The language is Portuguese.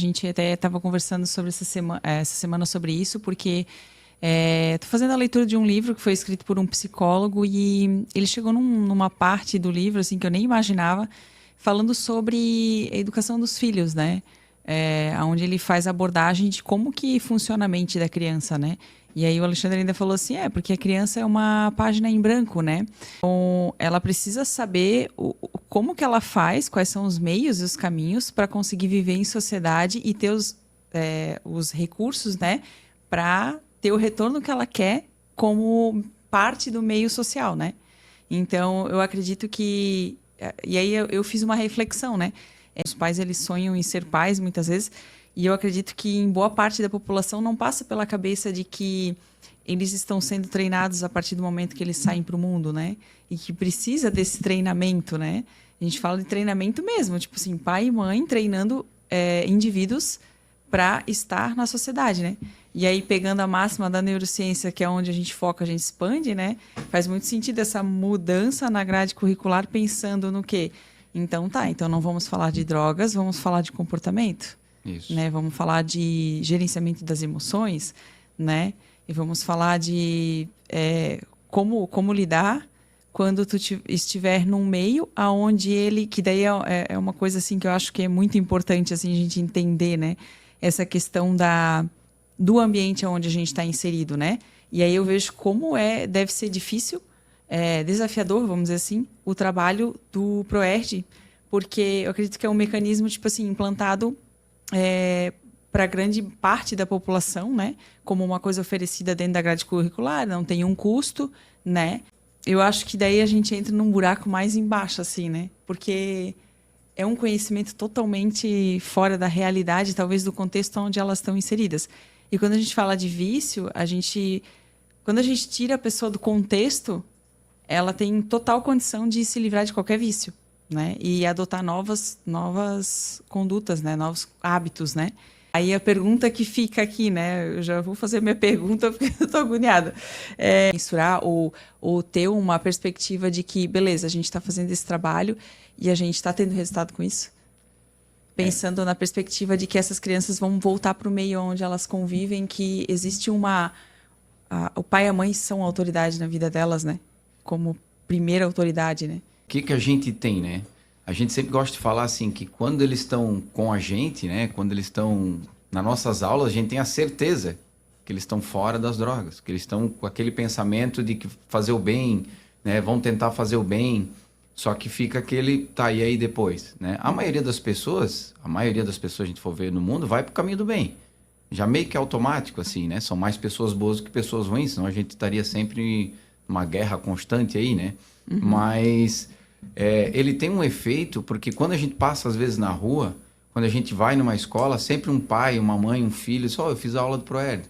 A gente até estava conversando sobre essa semana sobre isso, porque estou fazendo a leitura de um livro que foi escrito por um psicólogo e ele chegou numa parte do livro assim que eu nem imaginava, falando sobre a educação dos filhos, né? Onde ele faz a abordagem de como que funciona a mente da criança, né? E aí o Alexandre ainda falou assim, porque a criança é uma página em branco, né? Então, ela precisa saber como que ela faz, quais são os meios e os caminhos para conseguir viver em sociedade e ter os recursos, né? Para ter o retorno que ela quer como parte do meio social, né? Então, eu acredito que... E aí eu fiz uma reflexão, né? Os pais, eles sonham em ser pais, muitas vezes, e eu acredito que em boa parte da população não passa pela cabeça de que eles estão sendo treinados a partir do momento que eles saem para o mundo, né? E que precisa desse treinamento, né? A gente fala de treinamento mesmo, tipo assim, pai e mãe treinando indivíduos para estar na sociedade, né? E aí, pegando a máxima da neurociência, que é onde a gente foca, a gente expande, né? Faz muito sentido essa mudança na grade curricular, pensando no quê? Então não vamos falar de drogas, vamos falar de comportamento, Isso. né? Vamos falar de gerenciamento das emoções, né? E vamos falar de como lidar quando tu estiver num meio aonde que daí é uma coisa assim que eu acho que é muito importante assim a gente entender, né? Essa questão do ambiente onde a gente está inserido, né? E aí eu vejo como deve ser difícil, desafiador, vamos dizer assim, o trabalho do ProERD, porque eu acredito que é um mecanismo, tipo assim, implantado para grande parte da população, né? Como uma coisa oferecida dentro da grade curricular, não tem um custo, né? Eu acho que daí a gente entra num buraco mais embaixo, assim, né? Porque é um conhecimento totalmente fora da realidade, talvez do contexto onde elas estão inseridas. E quando a gente fala de vício, quando a gente tira a pessoa do contexto, ela tem total condição de se livrar de qualquer vício, né? E adotar novas condutas, né? Novos hábitos, né? Aí a pergunta que fica aqui, né? Eu já vou fazer minha pergunta porque eu tô agoniada. Mensurar ou ter uma perspectiva de que, beleza, a gente está fazendo esse trabalho e a gente está tendo resultado com isso? Pensando na perspectiva de que essas crianças vão voltar para o meio onde elas convivem, que existe o pai e a mãe são autoridade na vida delas, né? Como primeira autoridade, né? O que a gente tem, né? A gente sempre gosta de falar assim que quando eles estão com a gente, né? Quando eles estão nas nossas aulas, a gente tem a certeza que eles estão fora das drogas, que eles estão com aquele pensamento de que fazer o bem, né? Vão tentar fazer o bem, só que fica aquele, tá, e aí depois, né? A maioria das pessoas, a gente for ver no mundo, vai pro caminho do bem. Já meio que automático, assim, né? São mais pessoas boas do que pessoas ruins, senão a gente estaria sempre numa guerra constante aí, né? Uhum. Mas ele tem um efeito, porque quando a gente passa, às vezes, na rua, quando a gente vai numa escola, sempre um pai, uma mãe, um filho, só, eu fiz a aula do ProErd.